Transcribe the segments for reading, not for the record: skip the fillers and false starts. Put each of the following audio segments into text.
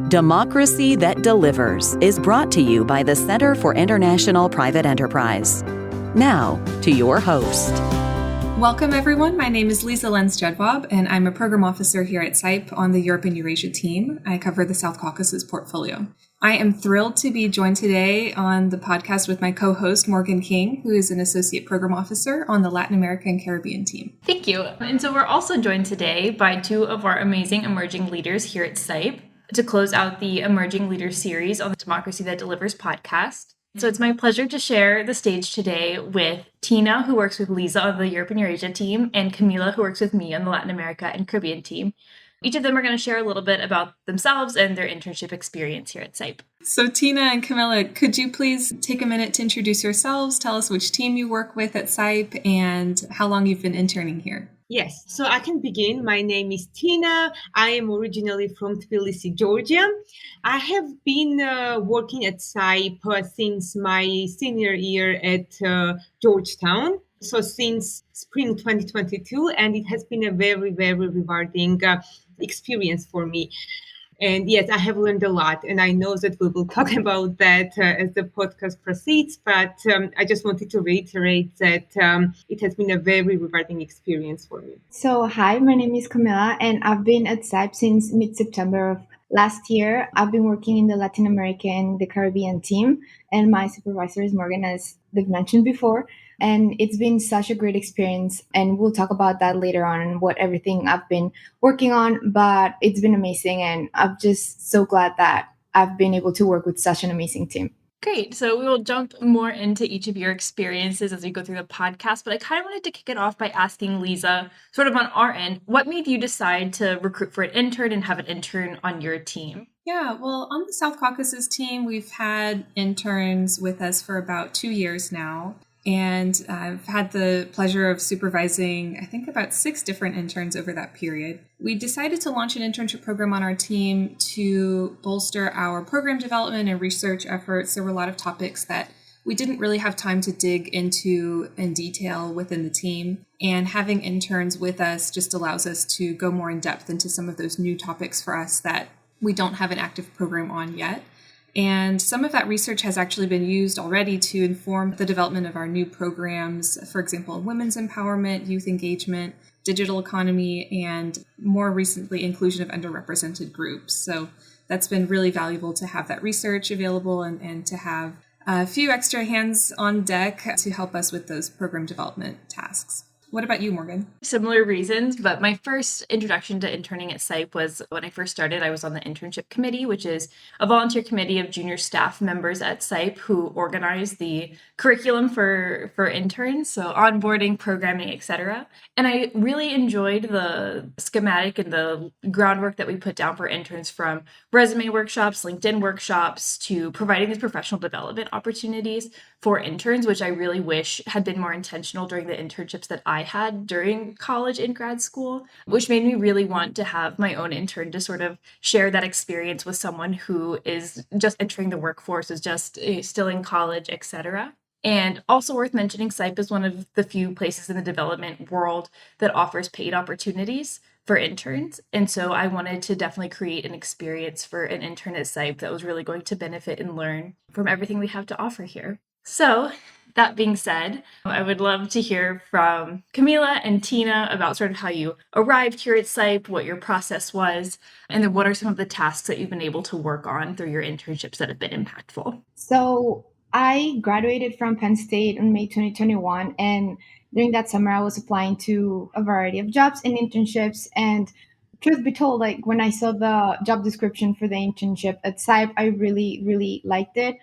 Democracy That Delivers is brought to you by the Center for International Private Enterprise. Now, to your host. Welcome, everyone. My name is Lisa Lenz-Jedwab, and I'm a program officer here at CIPE on the Europe and Eurasia team. I cover the South Caucasus portfolio. I am thrilled to be joined today on the podcast with my co-host, Morgan King, who is an associate program officer on the Latin America and Caribbean team. Thank you. And so we're also joined today by two of our amazing emerging leaders here at CIPE to close out the Emerging Leaders series on the Democracy That Delivers podcast. So it's my pleasure to share the stage today with Tina, who works with Lisa on the Europe and Eurasia team, and Camila, who works with me on the Latin America and Caribbean team. Each of them are going to share a little bit about themselves and their internship experience here at CIPE. So Tina and Camila, could you please take a minute to introduce yourselves, tell us which team you work with at CIPE, and how long you've been interning here? Yes, so I can begin. My name is Tina. I am originally from Tbilisi, Georgia. I have been working at CIPE since my senior year at Georgetown. So since spring 2022, and it has been a very, very rewarding experience for me. And yes, I have learned a lot, and I know that we will talk about that as the podcast proceeds, but I just wanted to reiterate that it has been a very rewarding experience for me. So hi, my name is Camila, and I've been at CIPE since mid-September of last year. I've been working in the Latin American and the Caribbean team, and my supervisor is Morgan, as they've mentioned before. And it's been such a great experience. And we'll talk about that later on and what everything I've been working on. But it's been amazing. And I'm just so glad that I've been able to work with such an amazing team. Great. So we will jump more into each of your experiences as we go through the podcast. But I kind of wanted to kick it off by asking Lisa, sort of on our end, what made you decide to recruit for an intern and have an intern on your team? Yeah, well, on the South Caucasus team, we've had interns with us for about 2 years now. And I've had the pleasure of supervising, I think, about 6 different interns over that period. We decided to launch an internship program on our team to bolster our program development and research efforts. There were a lot of topics that we didn't really have time to dig into in detail within the team. And having interns with us just allows us to go more in depth into some of those new topics for us that we don't have an active program on yet. And some of that research has actually been used already to inform the development of our new programs, for example, women's empowerment, youth engagement, digital economy, and more recently, inclusion of underrepresented groups. So that's been really valuable to have that research available and to have a few extra hands on deck to help us with those program development tasks. What about you, Morgan? Similar reasons, but my first introduction to interning at CIPE was when I first started. I was on the internship committee, which is a volunteer committee of junior staff members at CIPE who organize the curriculum for interns, so onboarding, programming, etc. And I really enjoyed the schematic and the groundwork that we put down for interns, from resume workshops, LinkedIn workshops, to providing these professional development opportunities for interns, which I really wish had been more intentional during the internships that I had during college and grad school, which made me really want to have my own intern to sort of share that experience with someone who is just entering the workforce, is just still in college, etc. And also worth mentioning, CIPE is one of the few places in the development world that offers paid opportunities for interns. And so I wanted to definitely create an experience for an intern at CIPE that was really going to benefit and learn from everything we have to offer here. So that being said, I would love to hear from Camila and Tina about sort of how you arrived here at CIPE, what your process was, and then what are some of the tasks that you've been able to work on through your internships that have been impactful. So I graduated from Penn State in May 2021, and during that summer, I was applying to a variety of jobs and internships. And truth be told, like when I saw the job description for the internship at CIPE, I really, really liked it.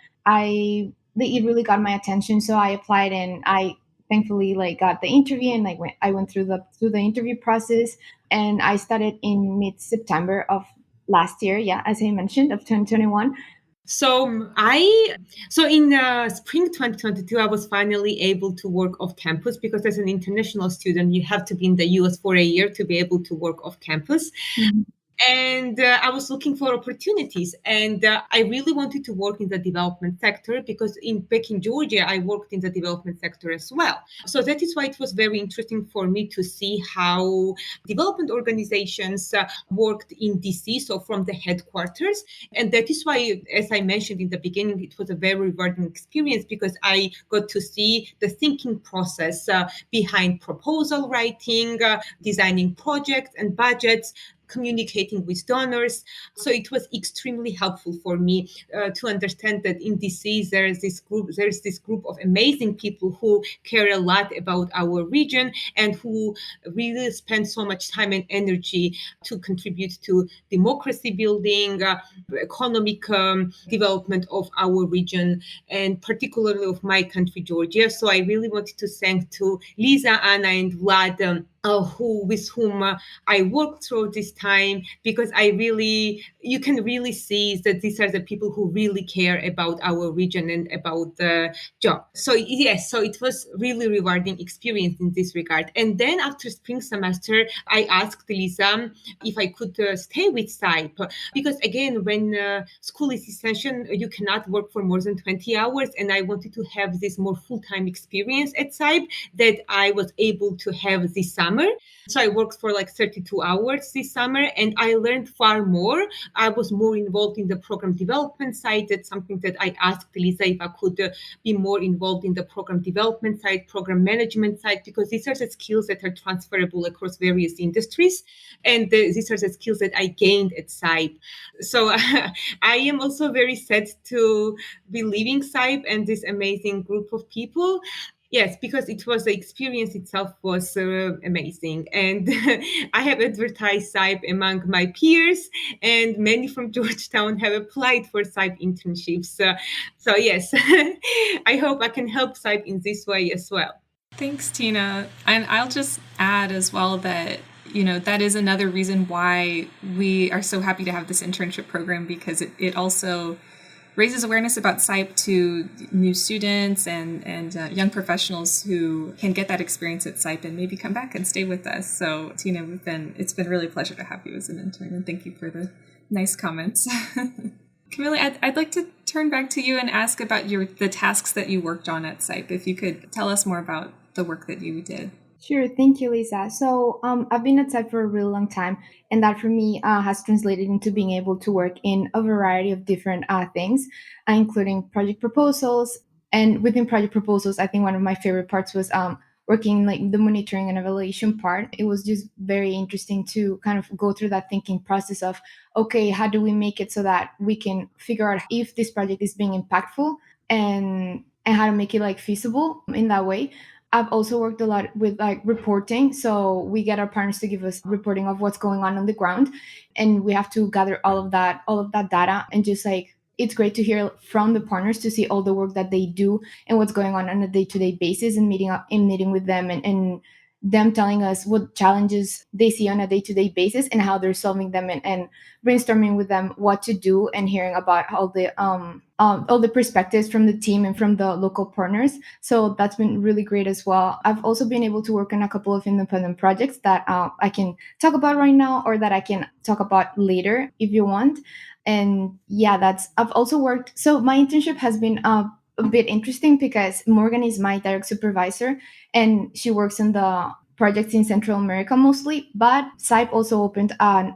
It really got my attention, so I applied, and I thankfully got the interview, and I went through the interview process, and I started in mid-September of last year, as I mentioned, of 2021. So in spring 2022, I was finally able to work off campus, because as an international student, you have to be in the US for a year to be able to work off campus. Mm-hmm. And I was looking for opportunities, and I really wanted to work in the development sector because back in Georgia I worked in the development sector as well. So that is why it was very interesting for me to see how development organizations worked in DC, so from the headquarters. And that is why, as I mentioned in the beginning, it was a very rewarding experience because I got to see the thinking process behind proposal writing, designing projects and budgets, communicating with donors. So it was extremely helpful for me to understand that in DC there's this group of amazing people who care a lot about our region and who really spend so much time and energy to contribute to democracy building, economic development of our region, and particularly of my country, Georgia. So I really wanted to thank to Lisa, Anna, and Vlad, with whom I worked through this time, because you can really see that these are the people who really care about our region and about the job. So yes, so it was really rewarding experience in this regard. And then after spring semester, I asked Lisa if I could stay with CIPE, because again, when school is in session, you cannot work for more than 20 hours. And I wanted to have this more full-time experience at CIPE that I was able to have this summer. So I worked for like 32 hours this summer, and I learned far more. I was more involved in the program development side. That's something that I asked Lisa if I could be more involved in the program development side, program management side, because these are the skills that are transferable across various industries. And these are the skills that I gained at CIPE. So I am also very sad to be leaving CIPE and this amazing group of people. Yes, because the experience itself was amazing. And I have advertised CIPE among my peers, and many from Georgetown have applied for CIPE internships. So yes, I hope I can help CIPE in this way as well. Thanks, Tina. And I'll just add as well that, that is another reason why we are so happy to have this internship program, because it also raises awareness about CIPE to new students and young professionals who can get that experience at CIPE and maybe come back and stay with us. So, Tina, it's been really a pleasure to have you as an intern, and thank you for the nice comments. Camille, I'd like to turn back to you and ask about the tasks that you worked on at CIPE. If you could tell us more about the work that you did. Sure. Thank you, Lisa. So I've been at CIPE for a really long time, and that for me has translated into being able to work in a variety of different things, including project proposals. And within project proposals, I think one of my favorite parts was working like the monitoring and evaluation part. It was just very interesting to kind of go through that thinking process of, okay, how do we make it so that we can figure out if this project is being impactful, and how to make it like feasible in that way. I've also worked a lot with like reporting. So we get our partners to give us reporting of what's going on the ground, and we have to gather all of that data, and just like, it's great to hear from the partners to see all the work that they do and what's going on a day-to-day basis, and meeting with them, and them telling us what challenges they see on a day-to-day basis and how they're solving them, and brainstorming with them what to do, and hearing about all the perspectives from the team and from the local partners. So that's been really great as well. I've also been able to work on a couple of independent projects that I can talk about right now, or that I can talk about later if you want. And yeah, I've also worked. So my internship has been a bit interesting because Morgan is my direct supervisor, and she works in the projects in Central America mostly. But CIPE also opened a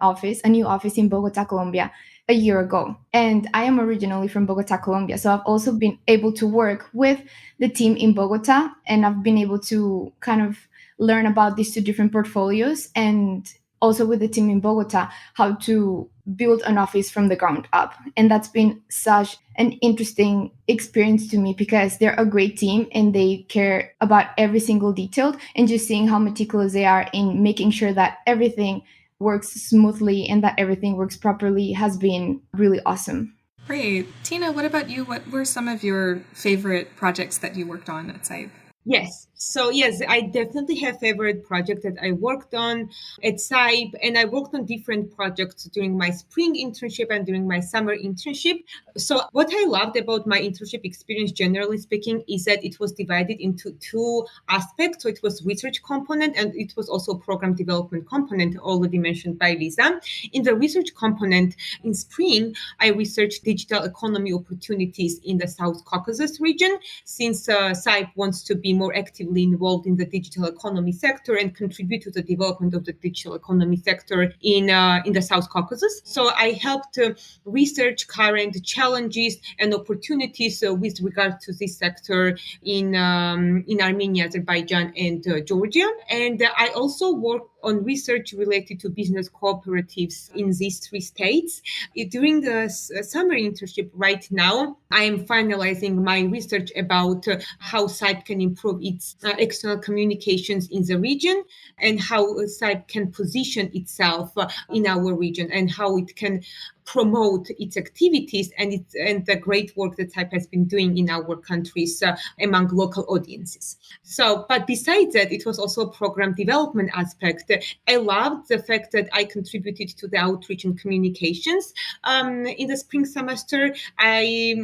new office in Bogota, Colombia, a year ago. And I am originally from Bogota, Colombia. So I've also been able to work with the team in Bogota, and I've been able to kind of learn about these two different portfolios, and also with the team in Bogota, how to build an office from the ground up. And that's been such an interesting experience to me, because they're a great team and they care about every single detail, and just seeing how meticulous they are in making sure that everything works smoothly and that everything works properly has been really awesome. Great. Tina, what about you? What were some of your favorite projects that you worked on at CIPE? Yes. So yes, I definitely have favorite project that I worked on at CIPE, and I worked on different projects during my spring internship and during my summer internship. So what I loved about my internship experience, generally speaking, is that it was divided into two aspects. So it was research component and it was also program development component, already mentioned by Lisa. In the research component, in spring, I researched digital economy opportunities in the South Caucasus region, since CIPE wants to be more actively involved in the digital economy sector and contribute to the development of the digital economy sector in the South Caucasus. So I helped research current challenges and opportunities with regard to this sector in Armenia, Azerbaijan, and Georgia. And I also work on research related to business cooperatives in these three states. During the summer internship right now, I am finalizing my research about how CIPE can improve its external communications in the region and how CIPE can position itself in our region and how it can promote its activities and the great work that CIPE has been doing in our countries among local audiences. So, but besides that, it was also a program development aspect. I loved the fact that I contributed to the outreach and communications. In the spring semester, I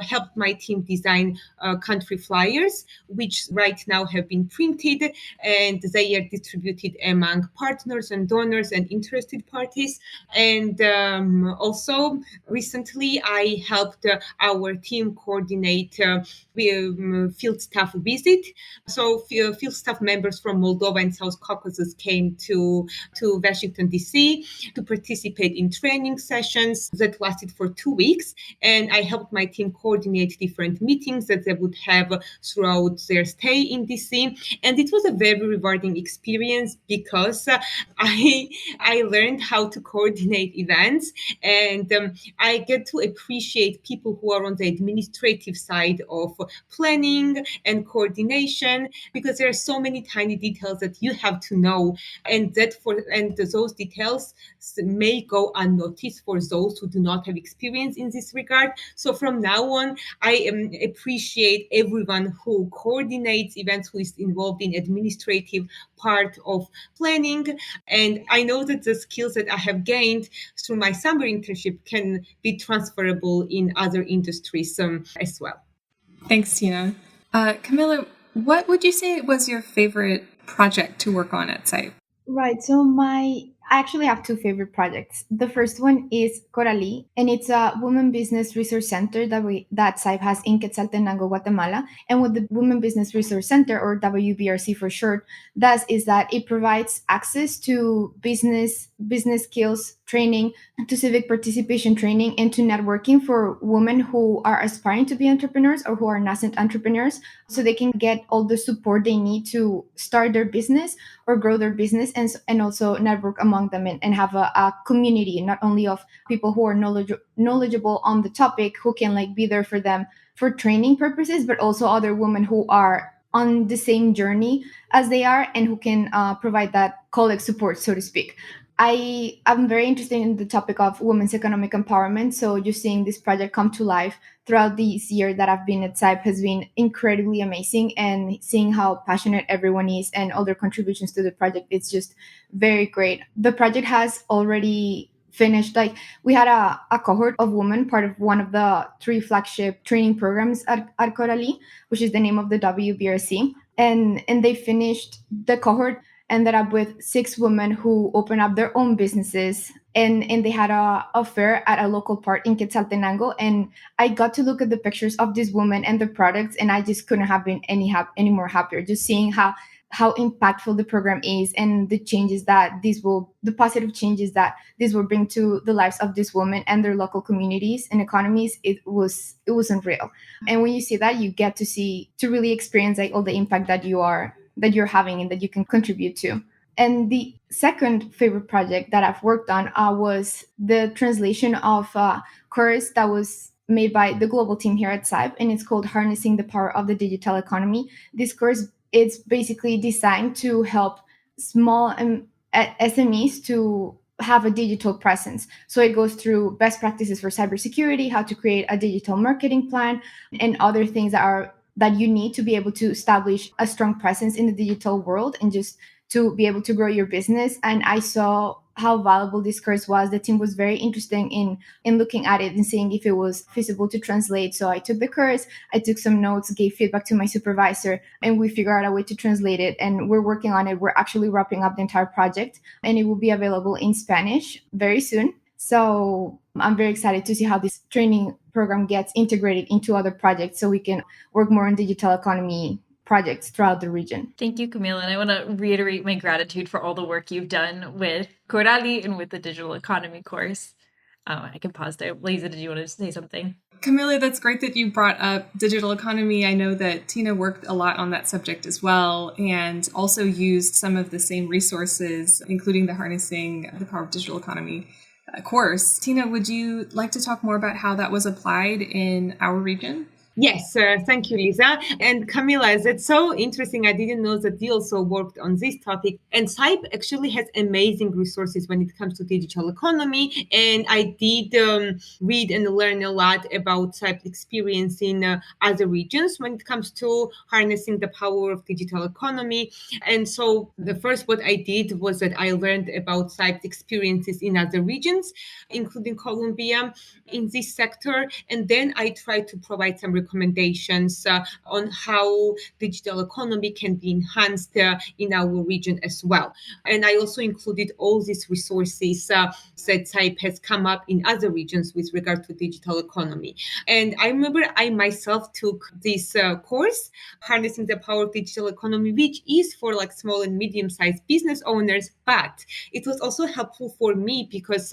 helped my team design country flyers, which right now have been printed and they are distributed among partners and donors and interested parties. And also, recently, I helped our team coordinate field staff visit. So field staff members from Moldova and South Caucasus came to Washington, D.C. to participate in training sessions that lasted for 2 weeks. And I helped my team coordinate different meetings that they would have throughout their stay in D.C. And it was a very rewarding experience because I learned how to coordinate events, and I get to appreciate people who are on the administrative side of planning and coordination, because there are so many tiny details that you have to know, and those details may go unnoticed for those who do not have experience in this regard. So from now on, I appreciate everyone who coordinates events, who is involved in administrative part of planning. And I know that the skills that I have gained through my summer internship can be transferable in other industries as well. Thanks, Tina. Camilla, what would you say was your favorite project to work on at CIPE? Right. So I actually have two favorite projects. The first one is Corali, and it's a women business resource center that CIPE has in Quetzaltenango, Guatemala. And what the Women Business Resource Center, or WBRC for short, does is that it provides access to business skills training, to civic participation training, and to networking for women who are aspiring to be entrepreneurs or who are nascent entrepreneurs, so they can get all the support they need to start their business or grow their business, and also network among them, and have a community, not only of people who are knowledgeable on the topic, who can like be there for them for training purposes, but also other women who are on the same journey as they are and who can provide that colleague support, so to speak. I'm very interested in the topic of women's economic empowerment. So just seeing this project come to life throughout this year that I've been at CIPE has been incredibly amazing. And seeing how passionate everyone is and all their contributions to the project, it's just very great. The project has already finished. Like, we had a cohort of women, part of one of the 3 flagship training programs at Corali, which is the name of the WBRC. And they finished the cohort, ended up with 6 women who opened up their own businesses, and they had a fair at a local park in Quetzaltenango. And I got to look at the pictures of these women and the products, and I just couldn't have been any more happier, just seeing how impactful the program is, and the positive changes that this will bring to the lives of these women and their local communities and economies. It was unreal. And when you see that, you get to really experience like all the impact that you're having and that you can contribute to. And the second favorite project that I've worked on was the translation of a course that was made by the global team here at CIPE, and it's called Harnessing the Power of the Digital Economy. This course, it's basically designed to help small SMEs to have a digital presence. So it goes through best practices for cybersecurity, how to create a digital marketing plan, and other things that are that you need to be able to establish a strong presence in the digital world and just to be able to grow your business. And I saw how valuable this course was. The team was very interested in looking at it and seeing if it was feasible to translate. So I took the course, I took some notes, gave feedback to my supervisor, and we figured out a way to translate it. And we're working on it. We're actually wrapping up the entire project, and it will be available in Spanish very soon. So I'm very excited to see how this training program gets integrated into other projects so we can work more on digital economy projects throughout the region. Thank you, Camila. And I want to reiterate my gratitude for all the work you've done with Corali and with the digital economy course. I can pause there. Liza, did you want to say something? Camila, that's great that you brought up digital economy. I know that Tina worked a lot on that subject as well, and also used some of the same resources, including the Harnessing the Power of Digital Economy course. Tina, would you like to talk more about how that was applied in our region? Yes, thank you, Lisa. And Camila, that's so interesting. I didn't know that you also worked on this topic. And CIPE actually has amazing resources when it comes to digital economy. And I did read and learn a lot about CIPE experience in other regions when it comes to harnessing the power of digital economy. And so the first what I did was that I learned about CIPE experiences in other regions, including Colombia, in this sector. And then I tried to provide some recommendations on how digital economy can be enhanced in our region as well. And I also included all these resources that CIPE has come up in other regions with regard to digital economy. And I remember I myself took this course, Harnessing the Power of Digital Economy, which is for like small and medium-sized business owners, but it was also helpful for me because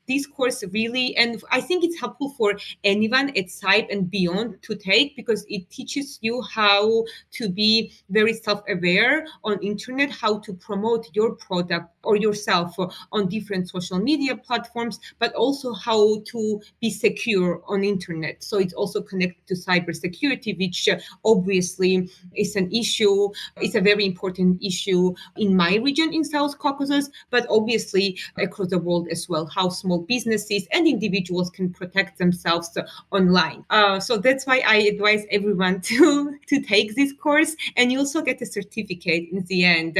this course really, and I think it's helpful for anyone at CIPE and beyond to take, because it teaches you how to be very self-aware on internet, how to promote your product or yourself on different social media platforms, but also how to be secure on internet. So it's also connected to cybersecurity, which obviously is an issue. It's a very important issue in my region in South Caucasus, but obviously across the world as well, how small businesses and individuals can protect themselves online. So that's why I advise everyone to take this course, and you also get a certificate in the end.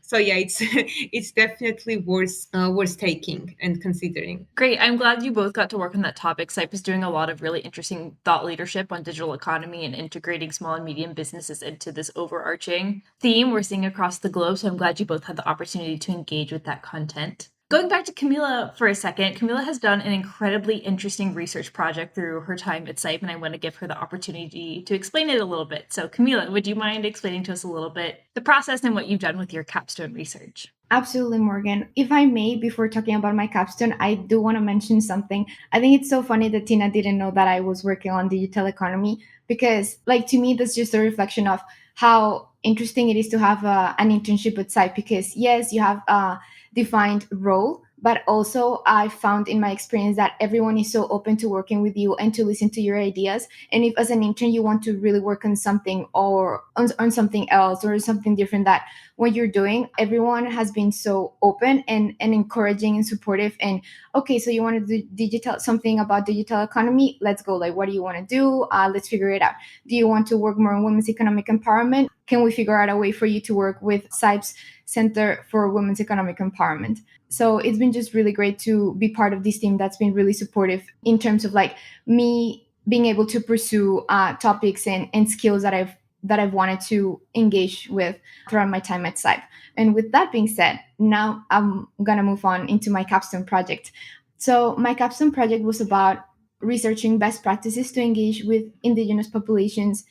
So yeah, it's definitely worth taking and considering. Great. I'm glad you both got to work on that topic. CIPE is doing a lot of really interesting thought leadership on digital economy and integrating small and medium businesses into this overarching theme we're seeing across the globe. So I'm glad you both had the opportunity to engage with that content. Going back to Camila for a second, Camila has done an incredibly interesting research project through her time at CIPE, and I want to give her the opportunity to explain it a little bit. So Camila, would you mind explaining to us a little bit the process and what you've done with your capstone research? Absolutely, Morgan. If I may, before talking about my capstone, I do want to mention something. I think it's so funny that Tina didn't know that I was working on digital economy, because, like, to me, that's just a reflection of how interesting it is to have an internship at CIPE. Because yes, you have a defined role, but also I found in my experience that everyone is so open to working with you and to listen to your ideas. And if as an intern you want to really work on something or on something else or something different that what you're doing, everyone has been so open and encouraging and supportive. And okay, so you want to do something about digital economy, let's go. Like, what do you want to do? Let's figure it out. Do you want to work more on women's economic empowerment? Can we figure out a way for you to work with CIPE's Center for Women's Economic Empowerment? So it's been just really great to be part of this team that's been really supportive in terms of like me being able to pursue topics and skills that I've wanted to engage with throughout my time at CIPE. And with that being said, now I'm gonna move on into my capstone project. So my capstone project was about researching best practices to engage with indigenous populations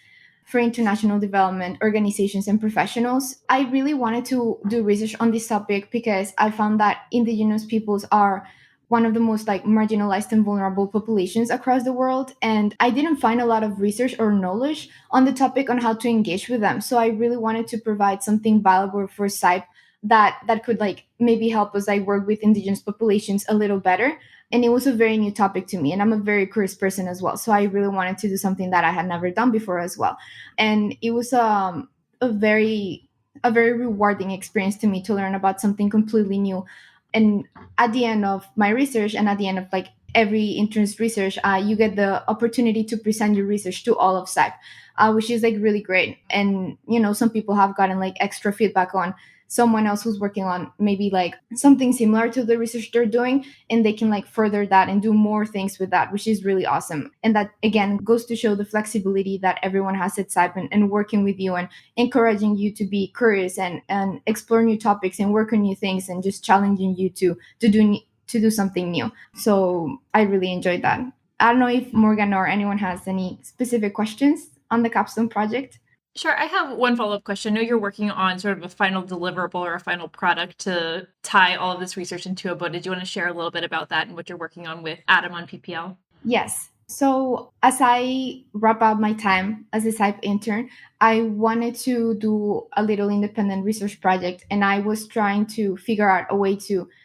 for international development organizations and professionals. I really wanted to do research on this topic because I found that indigenous peoples are one of the most like marginalized and vulnerable populations across the world, and I didn't find a lot of research or knowledge on the topic on how to engage with them. So I really wanted to provide something valuable for CIPE that could like maybe help us like work with indigenous populations a little better. And it was a very new topic to me, and I'm a very curious person as well, so I really wanted to do something that I had never done before as well. And it was a very rewarding experience to me to learn about something completely new. And at the end of my research and at the end of like every intern's research, you get the opportunity to present your research to all of CIPE, which is like really great. And, some people have gotten like extra feedback on someone else who's working on maybe like something similar to the research they're doing, and they can like further that and do more things with that, which is really awesome. And that again goes to show the flexibility that everyone has at CIPE, and working with you and encouraging you to be curious and explore new topics and work on new things, and just challenging you to do something new. So I really enjoyed that. I don't know if Morgan or anyone has any specific questions on the capstone project. Sure. I have one follow-up question. I know you're working on sort of a final deliverable or a final product to tie all of this research into a book. Did you want to share a little bit about that and what you're working on with Adam on PPL? Yes. So as I wrap up my time as a CIPE intern, I wanted to do a little independent research project, and I was trying to figure out a way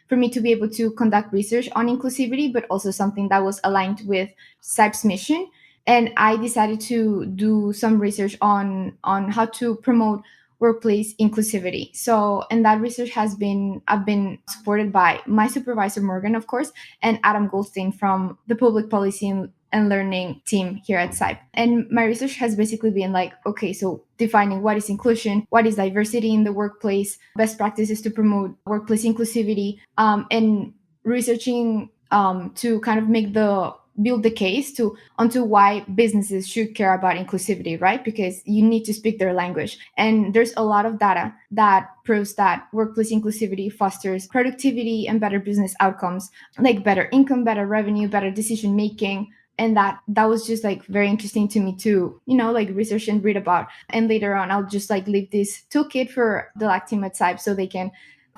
for me to be able to conduct research on inclusivity, but also something that was aligned with CIPE's mission. And I decided to do some research on how to promote workplace inclusivity. So, and that research I've been supported by my supervisor, Morgan, of course, and Adam Goldstein from the Public Policy and Learning team here at CIPE. And my research has basically been like, okay, so defining what is inclusion, what is diversity in the workplace, best practices to promote workplace inclusivity, and researching to kind of build the case onto why businesses should care about inclusivity, right? Because you need to speak their language. And there's a lot of data that proves that workplace inclusivity fosters productivity and better business outcomes, like better income, better revenue, better decision making. And that was just like very interesting to me to, like research and read about. And later on, I'll just like leave this toolkit for the LAC team at CIPE so they can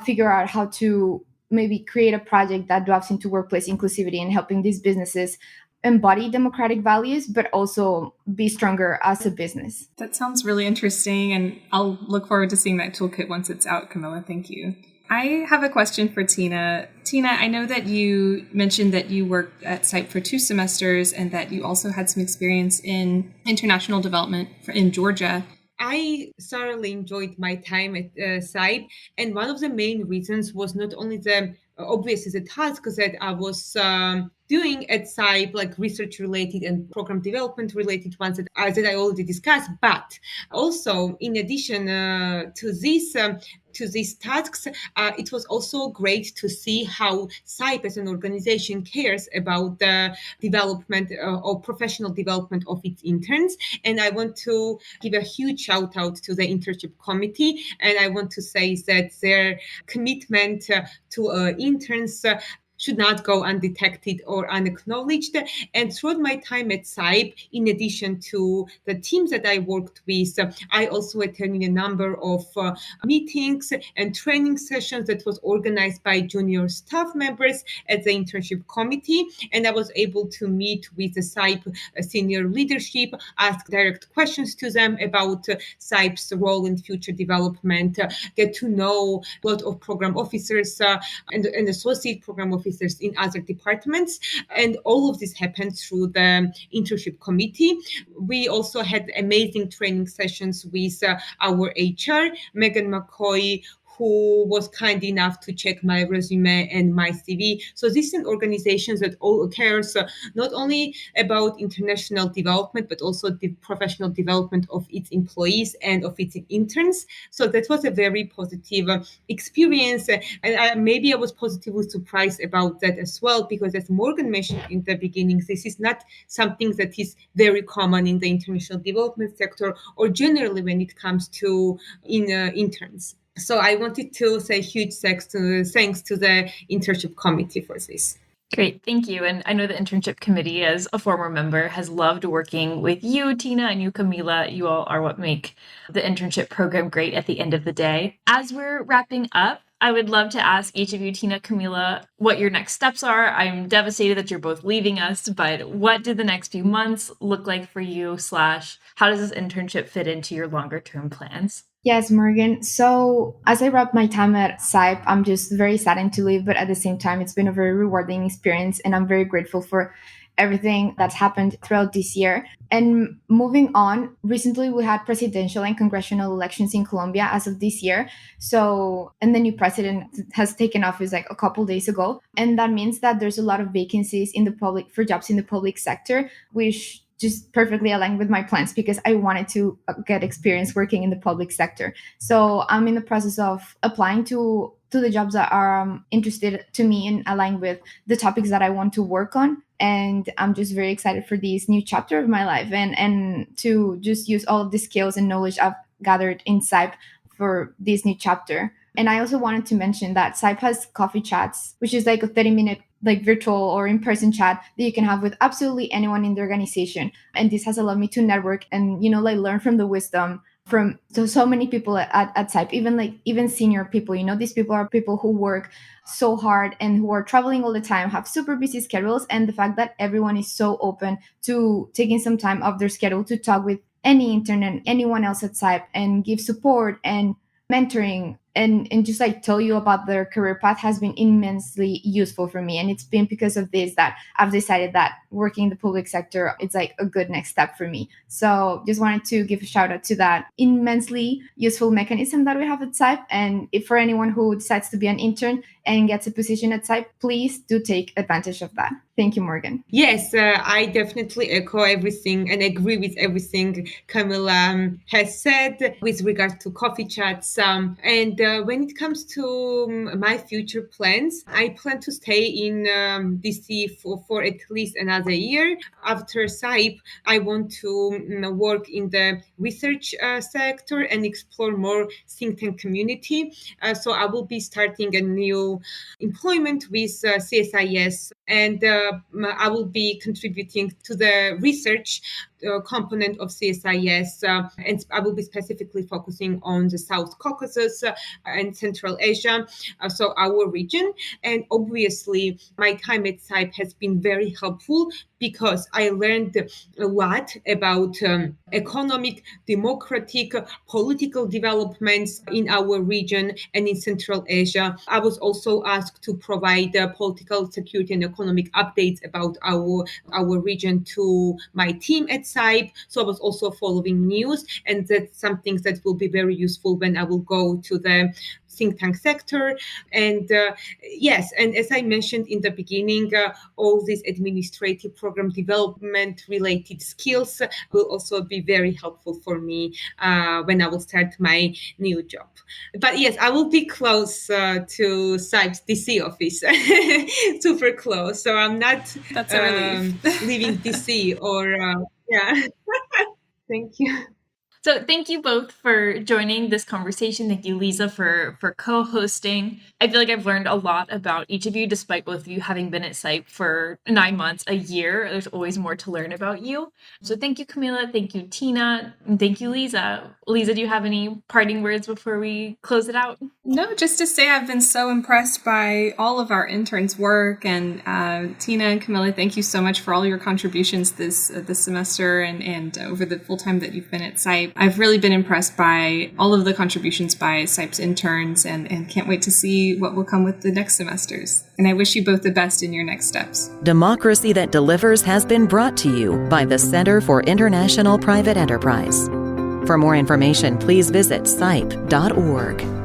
figure out how to maybe create a project that delves into workplace inclusivity and helping these businesses embody democratic values, but also be stronger as a business. That sounds really interesting, and I'll look forward to seeing that toolkit once it's out, Camilla. Thank you. I have a question for Tina. Tina, I know that you mentioned that you worked at CIPE for 2 semesters and that you also had some experience in international development in Georgia. I thoroughly enjoyed my time at CIPE, and one of the main reasons was not only the tasks that I was doing at CIPE, like research related and program development related ones that I already discussed, but also in addition to these tasks, it was also great to see how CIPE as an organization cares about the development or professional development of its interns. And I want to give a huge shout out to the internship committee. And I want to say that their commitment to interns should not go undetected or unacknowledged. And throughout my time at CIPE, in addition to the teams that I worked with, I also attended a number of meetings and training sessions that was organized by junior staff members at the internship committee. And I was able to meet with the CIPE senior leadership, ask direct questions to them about CIPE's role in future development, get to know a lot of program officers and associate program officers in other departments. And all of this happened through the internship committee. We also had amazing training sessions with our HR, Megan McCoy, who was kind enough to check my resume and my CV. So these are organizations that all cares not only about international development, but also the professional development of its employees and of its interns. So that was a very positive experience. And maybe I was positively surprised about that as well, because as Morgan mentioned in the beginning, this is not something that is very common in the international development sector or generally when it comes to interns. So I wanted to say huge thanks to the internship committee for this. Great, thank you. And I know the internship committee, as a former member, has loved working with you, Tina, and you, Camila. You all are what make the internship program great at the end of the day. As we're wrapping up, I would love to ask each of you, Tina, Camila, what your next steps are. I'm devastated that you're both leaving us, but what do the next few months look like for you, / how does this internship fit into your longer term plans? Yes, Morgan. So as I wrap my time at CIPE, I'm just very saddened to leave, but at the same time, it's been a very rewarding experience, and I'm very grateful for everything that's happened throughout this year. And moving on, recently we had presidential and congressional elections in Colombia as of this year. So, and the new president has taken office like a couple days ago. And that means that there's a lot of vacancies in the public for jobs in the public sector, which just perfectly aligned with my plans because I wanted to get experience working in the public sector. So I'm in the process of applying to the jobs that are interested to me and align with the topics that I want to work on. And I'm just very excited for this new chapter of my life and to just use all of the skills and knowledge I've gathered in CIPE for this new chapter. And I also wanted to mention that CIPE has coffee chats, which is like a 30-minute like virtual or in-person chat that you can have with absolutely anyone in the organization. And this has allowed me to network and, like learn from the wisdom from so many people at CIPE, even senior people. These people are people who work so hard and who are traveling all the time, have super busy schedules. And the fact that everyone is so open to taking some time off their schedule to talk with any intern and anyone else at CIPE and give support and mentoring and just like tell you about their career path has been immensely useful for me. And it's been because of this that I've decided that working in the public sector, it's like a good next step for me. So just wanted to give a shout out to that immensely useful mechanism that we have at CIPE. And if for anyone who decides to be an intern and gets a position at CIPE, please do take advantage of that. Thank you, Morgan. Yes, I definitely echo everything and agree with everything Camilla has said with regard to coffee chats. And when it comes to my future plans, I plan to stay in DC for at least another year. After CIPE, I want to work in the research sector and explore more think tank community. So I will be starting a new employment with CSIS, and I will be contributing to the research component of CSIS, and I will be specifically focusing on the South Caucasus and Central Asia, so our region. And obviously, my time at CIPE has been very helpful because I learned a lot about economic, democratic, political developments in our region and in Central Asia. I was also asked to provide political, security, and economic updates about our region to my team at CIPE. So I was also following news, and that's something that will be very useful when I will go to the think tank sector. And yes, and as I mentioned in the beginning, all these administrative program development related skills will also be very helpful for me when I will start my new job. But yes, I will be close to CIPE's DC office, super close. So I'm not That's a relief. leaving DC or yeah. Thank you. So thank you both for joining this conversation. Thank you, Lisa, for co-hosting. I feel like I've learned a lot about each of you, despite both of you having been at CIPE for 9 months, a year. There's always more to learn about you. So thank you, Camila. Thank you, Tina. And thank you, Lisa. Lisa, do you have any parting words before we close it out? No, just to say I've been so impressed by all of our interns' work. And Tina and Camilla, thank you so much for all your contributions this semester and over the full time that you've been at CIPE. I've really been impressed by all of the contributions by CIPE's interns and can't wait to see what will come with the next semesters. And I wish you both the best in your next steps. Democracy That Delivers has been brought to you by the Center for International Private Enterprise. For more information, please visit cipe.org.